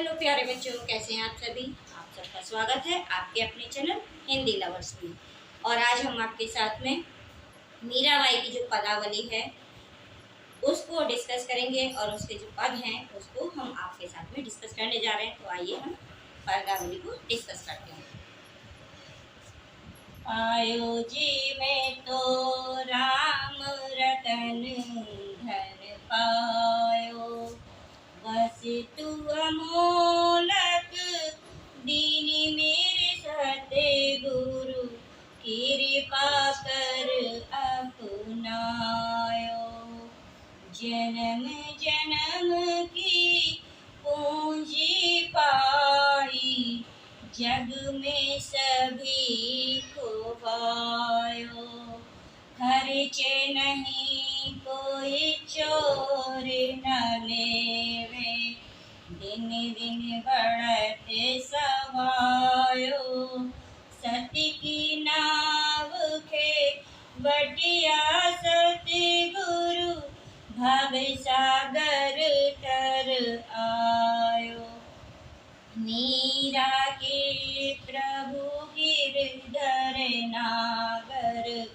Hello प्यारे बच्चों, कैसे हैं आप सभी। आप सबका स्वागत है आपके अपने चैनल हिंदी लवर्स में। और आज हम आपके साथ में मीराबाई की जो पदावली है उसको डिस्कस करेंगे और उसके जो पद हैं उसको हम आपके साथ में डिस्कस करने जा रहे हैं। तो आइए हम पदावली को डिस्कस करते हैं। आयो जी में तो राम रतन धन पायो, बस तू अमोलक दीनी मेरे सते गुरु, कृपा कर अपनायो। जन्म जन्म की पूंजी पाई, जग में सभी को पायो। खर्चे नहीं कोई चोर न लेवे, दिन दिन बढ़ते सवायो। सती की नाव के बटिया सती गुरु, भव सागर तर आयो। मीरा के प्रभु गिरधर नागर,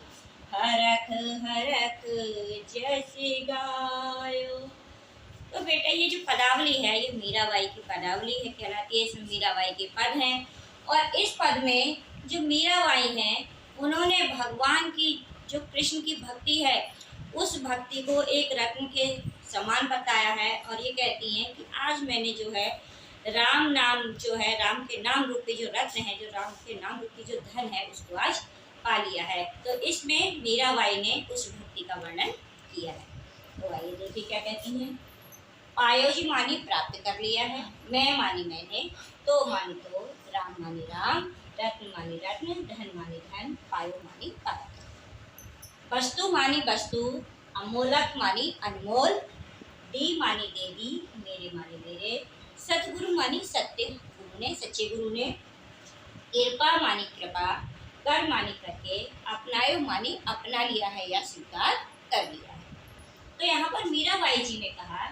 हरख हरख जस गायो। तो बेटा ये जो पदावली है ये मीराबाई की पदावली है कहलाती है। इसमें मीराबाई के पद हैं और इस पद में जो मीराबाई हैं उन्होंने भगवान की जो कृष्ण की भक्ति है उस भक्ति को एक रत्न के समान बताया है। और ये कहती हैं कि आज मैंने जो है राम नाम जो है, राम के नाम रूपी जो रत्न है, जो राम के नाम रूपी जो धन है उसको आज पा लिया है। तो इसमें मीराबाई ने उस भक्ति का वर्णन किया है। तो आइए देखिए क्या कहती हैं। पायो जी मानी प्राप्त कर लिया है, मैं मानी मैंने, तो मानी तो, राम मानी राम, रत्न मानी रत्न, धन मानी धन, पायो मानी पायो। वस्तु मानी वस्तु, अमोलक मानी अनमोल, दी मानी देवी, मेरे मानी मेरे, सतगुरु मानी सत्य गुरु ने, सच्चे गुरु ने, कृपा मानी कृपा, कर मानी करके, अपनायो मानी अपना लिया है या स्वीकार कर लिया है। तो यहाँ पर मीराबाई जी ने कहा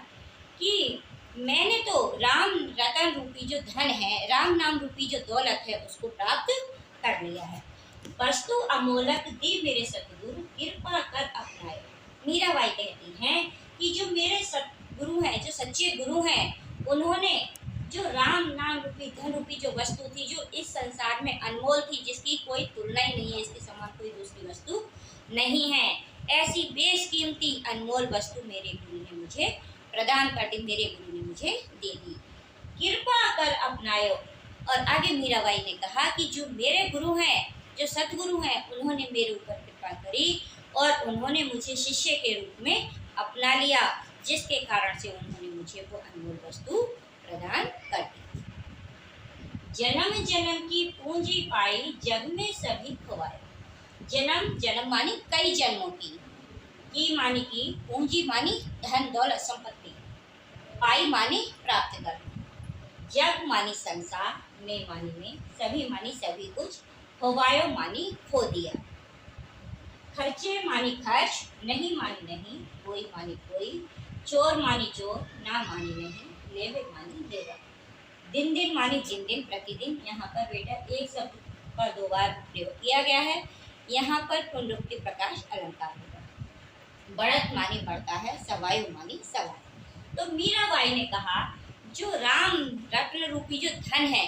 कि मैंने तो राम रतन रूपी जो धन है, राम नाम रूपी जो दौलत है उसको प्राप्त कर लिया है। वस्तु अमोलक दी मेरे सतगुरु, कृपा कर अपनाए। मीराबाई कहती हैं कि जो मेरे सतगुरु हैं, जो सच्चे गुरु हैं, उन्होंने जो राम नाम रूपी धन रूपी जो वस्तु थी, जो इस संसार में अनमोल थी, जिसकी कोई तुलना ही नहीं है, इसके समान कोई दूसरी वस्तु नहीं है, ऐसी बेशकीमती अनमोल वस्तु मेरे गुरु ने मुझे प्रदान कर दी, मेरे गुरु ने मुझे दे दी। कृपा कर अपनायो। और आगे मीराबाई ने कहा कि जो मेरे गुरु हैं, जो सतगुरु हैं, उन्होंने मेरे ऊपर कृपा करी और उन्होंने मुझे शिष्य के रूप में अपना लिया, जिसके कारण से उन्होंने मुझे वो अनमोल वस्तु प्रदान कर दी। जन्म जन्म की पूंजी पाई, जग में सभी खोवाए। जन्म जन्म मानी कई जन्मों की मानी की, पूंजी मानी धन दौलत संपत्ति, पाई मानी प्राप्त करना, जग मानी संसार, में मानी में, सभी मानी सभी कुछ, खोवायो मानी खो दिया। खर्चे मानी खर्च, नहीं मानी नहीं, कोई मानी कोई, चोर मानी चोर, ना मानी नहीं, लेवे मानी लेवा। दिन दिन मानी दिन दिन प्रतिदिन। यहाँ पर बेटा एक शब्द पर दो बार प्रयोग किया गया है, यहाँ पर पुनरुक्ति प्रकाश अलंकार होगा। बढ़त मानी बढ़ता है, सवायु मानी सवाय। तो मीराबाई ने कहा जो राम रत्न रूपी जो धन है,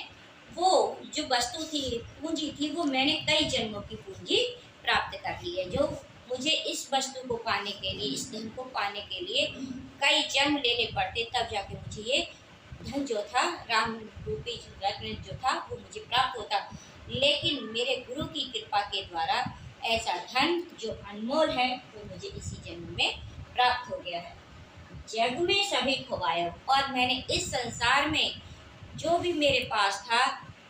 वो जो वस्तु थी, पूंजी थी, वो मैंने कई जन्मों की पूंजी प्राप्त कर ली है। जो मुझे इस वस्तु को पाने के लिए, इस धन को पाने के लिए कई जन्म लेने पड़ते, तब जाके मुझे ये धन जो था, राम रूपी रत्न जो था, वो मुझे प्राप्त होता। लेकिन मेरे गुरु की कृपा के द्वारा ऐसा धन जो अनमोल है वो मुझे इसी जन्म में प्राप्त हो गया है। जग में सभी खोवाया, और मैंने इस संसार में जो भी मेरे पास था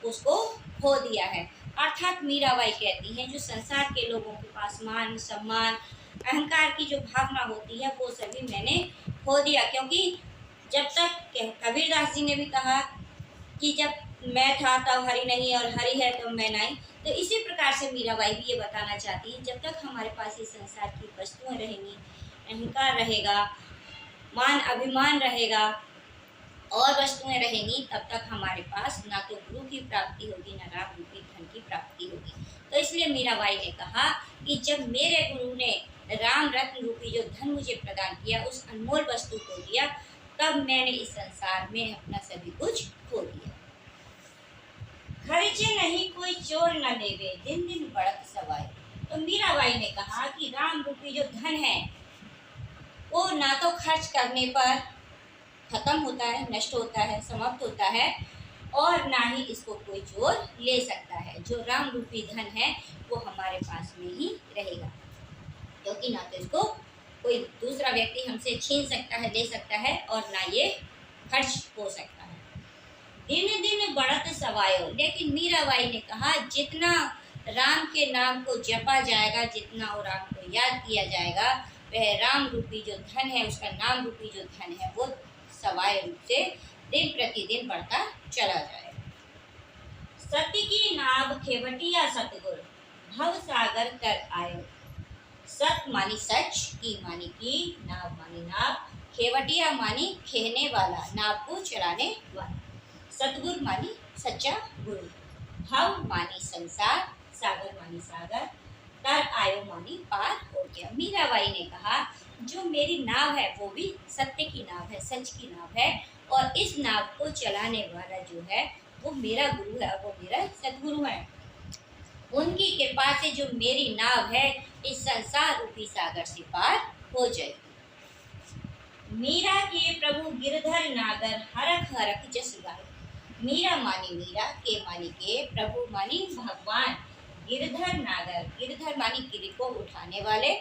उसको खो दिया है। अर्थात मीराबाई कहती हैं जो संसार के लोगों के पास मान सम्मान अहंकार की जो भावना होती है वो सभी मैंने खो दिया। क्योंकि जब तक कबीरदास जी ने भी कहा कि जब मैं था तब हरि नहीं और हरि है तो मैं नहीं, तो इसी प्रकार से मीराबाई भी ये बताना चाहती है जब तक हमारे पास इस संसार की वस्तुएं रहेंगी, अहंकार रहेगा, मान अभिमान रहेगा, और वस्तुएं रहेंगी तब तक हमारे पास ना तो गुरु की प्राप्ति होगी ना राम रूपी धन की प्राप्ति होगी। तो इसलिए मीराबाई ने कहा कि जब मेरे गुरु ने राम रत्न रूपी जो धन मुझे प्रदान किया, उस अनमोल वस्तु को दिया, तब मैंने इस संसार में अपना सभी कुछ खो दिया। खर्चे नहीं कोई चोर न लेवे, दिन दिन बढ़त सवाए। तो मीराबाई ने कहा कि राम रूपी जो धन है वो ना तो खर्च करने पर खत्म होता है, नष्ट होता है, समाप्त होता है, और ना ही इसको कोई चोर ले सकता है। जो राम रूपी धन है वो हमारे पास में ही रहेगा, क्योंकि ना तो इसको कोई दूसरा व्यक्ति हमसे छीन सकता है, ले सकता है, और ना ये खर्च हो सकता है। दिन दिन बढ़त सवायो, लेकिन मीराबाई ने कहा जितना राम के नाम को जपा जाएगा, जितना वो राम को याद किया जाएगा, वह राम रूपी जो धन है, उसका नाम रूपी जो धन है, वो सवाय रूप से दिन प्रतिदिन बढ़ता चला जाएगा। सत्य की नाव खेवटिया सतगुर, भव सागर कर आयो। सत मानी सच, की मानी की, नाव मानी नाव, खेवटिया मानी खेने वाला, नाव को चलाने वाला, सतगुरु मानी सच्चा गुरु, भव मानी संसार, सागर मानी सागर, तर आयो मानी पार हो गया। मीराबाई ने कहा जो मेरी नाव है वो भी सत्य की नाव है, सच की नाव है, और इस नाव को चलाने वाला जो है वो मेरा गुरु है, वो मेरा सतगुरु है। उनकी कृपा से जो मेरी नाव है इस संसार रूपी सागर से पार हो जाएगी। मीरा के प्रभु गिरधर नागर, हरख हरख जस गाए। मीरा मानी मीरा, के मानी के, प्रभु मानी भगवान, गिरधर नागर, गिरधर मानी गिर को उठाने वाले,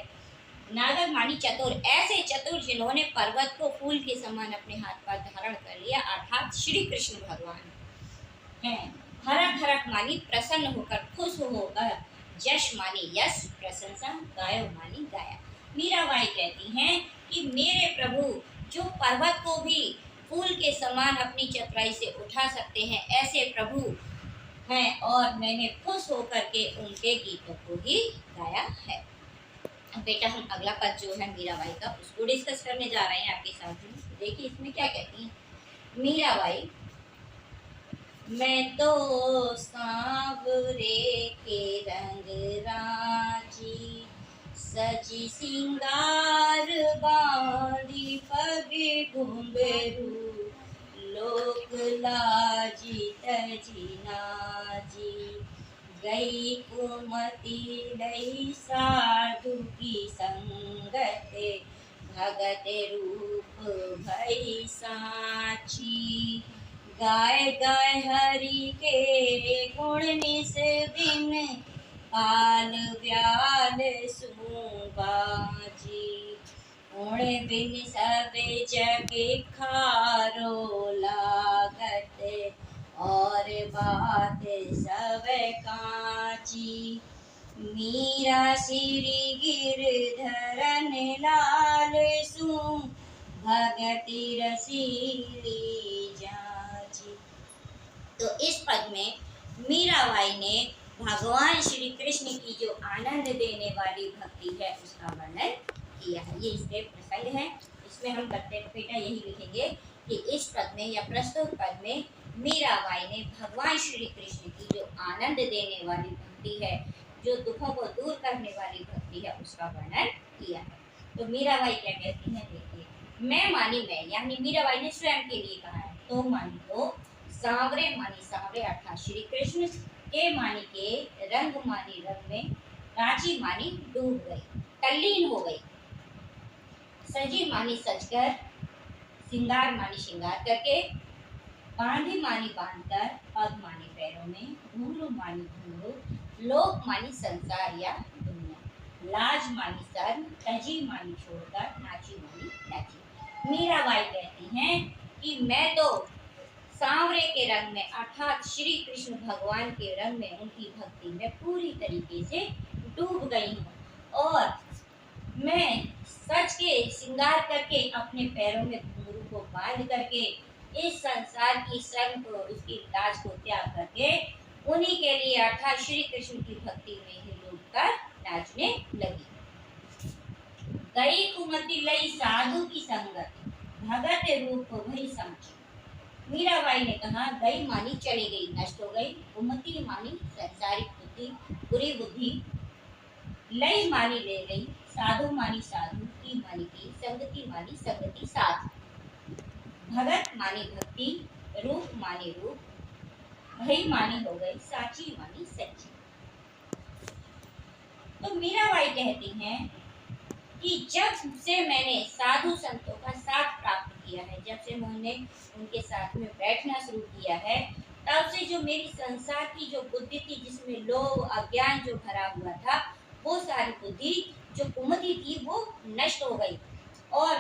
नागर मानी चतुर, ऐसे चतुर जिन्होंने पर्वत को फूल के समान अपने हाथ पर धारण कर लिया, अर्थात श्री कृष्ण भगवान हैं। हरख हरख मानी प्रसन्न होकर, खुश होकर, यश मानी यश, प्रशंसा, गायो मानी गाया। मीराबाई कहती हैं कि मेरे प्रभु जो पर्वत को भी फूल के समान अपनी चतुराई से उठा सकते हैं, ऐसे प्रभु हैं, और मैंने खुश होकर के उनके गीतों को ही गाया है। अब बेटा हम अगला पद जो है मीराबाई का उसको डिस्कस करने जा रहे हैं आपके साथ में। देखिए इसमें क्या कहती हैं मीराबाई। मैं तो सांवरे के रंग राजी, सजी सिंगार बांधी पगे घुंघरू, लोक लाजी तजी नाजी, गई कुमति लई साधु की संगत, भगत रूप भई साची, गाय गाय हरि के गुण निस दिन, काल व्याल सुबाजी, गुण बिन सब जग खारो लागत, और बात सब काची, मीरा श्री गिरधरन लाल सु, भगति रसीली जाची। तो इस पद में मीराबाई ने भगवान श्री कृष्ण की जो आनंद देने वाली भक्ति है उसका वर्णन किया है। ये स्टेप साइड है, इसमें हम करते बेटा यही लिखेंगे कि इस पद में या प्रस्तुत पद में मीराबाई ने भगवान श्री कृष्ण की जो आनंद देने वाली भक्ति है, जो दुखों को दूर करने वाली भक्ति है, उसका वर्णन किया है। तो मीराबाई क्या कहती हैं देखिए, मैं मानी मैं, यानी मीराबाई ने स्वयं के लिए कहा है, तो मानी तो, सांवरे मानी सांवरे अर्थात श्री कृष्ण, के मानी के, रंग मानी रंग में, राजी मानी डूब गई, तल्लीन हो गई, सजी मानी सजकर, सिंगार मानी श्रृंगार करके, बांधी मानी बांधकर, पग मानी पैरों में, घुंघरू मानी घुंघरू, लोक मानी संसार या दुनिया, लाज मानी शर्म, तजी मानी छोड़कर, नाची मानी नाची। मीराबाई कहती हैं कि मैं तो सांवरे के रंग में अर्थात श्री कृष्ण भगवान के रंग में, उनकी भक्ति में पूरी तरीके से डूब गई हूँ, और मैं सच के श्रृंगार करके अपने पैरों में घुंघरू को बांध करके इस संसार की शर्म को, उसकी लाज को त्याग करके उन्हीं के लिए अर्थात श्री कृष्ण की भक्ति में ही डूब कर नाचने लगी। गई कुमति लई साधु की संगत, भगत रूप भई साची। मीराबाई ने कहा गई मानी चली गई, नष्ट हो गई। कुमति मानी संसारिक बुद्धि, बुरी बुद्धि। लई मानी ले गई, साधु मानी साधु, की मानी की, संगति मानी संगति साथ। भगत मानी भक्ति, रूप मानी रूप, भई मानी हो गई, साची मानी सच्ची। तो मीराबाई कहती हैं कि जब से मैंने साधु संतों का साथ प्राप्त किया है, जब से मैंने उनके साथ में बैठना शुरू किया है, तब से जो मेरी संसार की जो बुद्धि थी, जिसमें लोभ अज्ञान जो भरा हुआ था, वो सारी बुद्धि जो कुमति थी वो नष्ट हो गई। और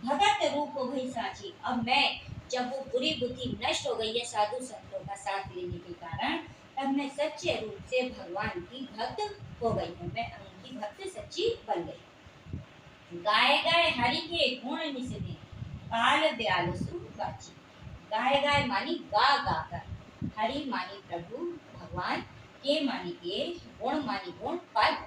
भगत रूप हो गई साची। अब मैं जब वो बुरी बुद्धि नष्ट हो गई है साधु संतों का साथ लेने के कारण, तब मैं सच्चे रूप से भगवान की भक्त हो गई हूँ, मैं उनकी भक्त सच्ची बन गई। गाय गाय हरि के गुण निसने, काल ब्याल सु बाची। गाय गाय मानी गा गा कर, हरि मानी प्रभु भगवान, के मानी के, गुण मानी गुण पद,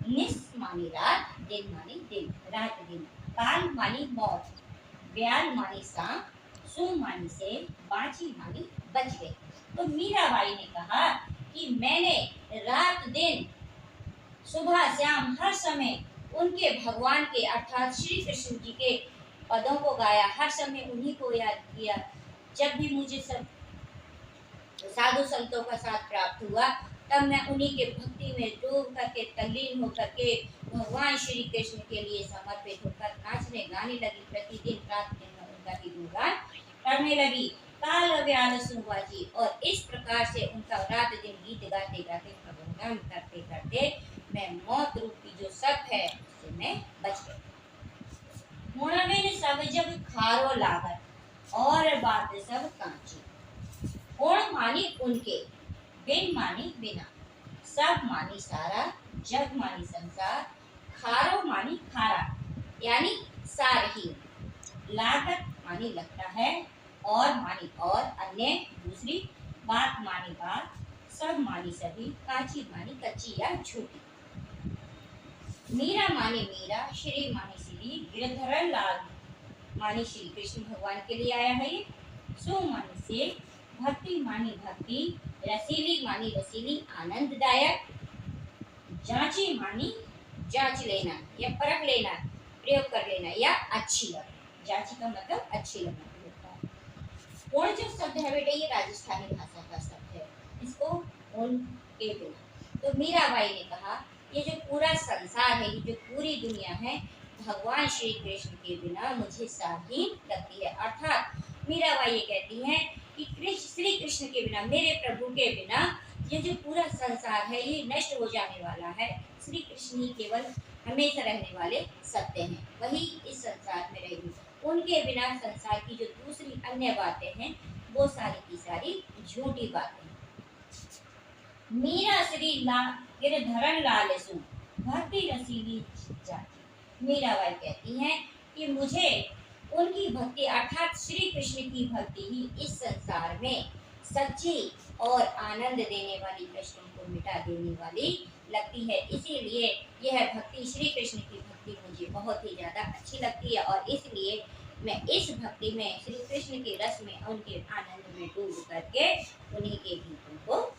निस मानी रात, दिन मानी दिन रात दिन, काल मानी मौत, ब्याल मानी सांप, सु मानी से, बाची मानी बच गई। तो मीराबाई ने कहा कि मैंने रात दिन सुबह शाम हर समय उनके भगवान के अर्थात श्री कृष्ण जी के पदों को गाया, हर समय उन्हीं को याद किया। जब भी मुझे सब साधु संतों का साथ प्राप्त हुआ, तब मैं उन्हीं के भक्ति में डूब करके तल्लीन होकर के भगवान श्री कृष्ण के लिए समर्पित होकर नाचने गाने लगी। प्रतिदिन रात दिन उनका ही गुणगान करने लगी। काल व्याल सुबाजी। और इस प्रकार से उनका रात दिन गीत गाते गाते गुणगान करते करते मैं मौत रूपी जो सप है उससे मैं बच गई। मुणविन सब जब खारो लागत, और बात सब कांची। गुण मानी उनके, बिन मानी बिना, सब मानी सारा, जग मानी संसार, खारो मानी खारा यानी सारहीन, लागत मानी लगता है, और मानी और, अन्य दूसरी, बात मानी बात, सब मानी सभी, काची मानी कच्ची या झूठी। मीरा मानी मीरा, श्री मानी श्री, गिरधर लाल मानी श्री कृष्ण भगवान के लिए आया है ये। सो मानी से, भक्ति मानी भक्ति, रसीली मानी रसीली आनंददायक, जांची मानी जांच लेना या परख लेना, प्रयोग कर लेना या अच्छी लगना। जांची का मतलब अच्छी लगना होता है। गुण जो शब्द है बेटे ये राजस्थानी भाषा का शब्द है, इसको गुण के बिना। तो मीराबाई ने कहा ये जो पूरा संसार है, ये जो पूरी दुनिया है, भगवान श्री कृष्ण के बिना मुझे सारहीन लगती है। अर्थात मीराबाई ये कहती हैं कि श्री कृष्ण के बिना, मेरे प्रभु के बिना ये जो पूरा संसार है ये नष्ट हो जाने वाला है। श्री कृष्ण ही केवल हमेशा रहने वाले सत्य हैं, वही इस संसार में रहेंगे। उनके बिना संसार की जो दूसरी अन्य बातें हैं वो सारी की सारी झूठी बातें। मीरा श्री गिरधरन लाल सु, भक्ति रसीली जाति। मीराबाई कहती हैं कि मुझे उनकी भक्ति अर्थात श्री कृष्ण की भक्ति ही इस संसार में सच्ची और आनंद देने वाली, कष्टों को मिटा देने वाली लगती है। इसीलिए यह भक्ति, श्री कृष्ण की भक्ति मुझे बहुत ही ज़्यादा अच्छी लगती है, और इसलिए मैं इस भक्ति में श्री कृष्ण के रस में, उनके आनंद में डूब करके उन्हीं के गीतों को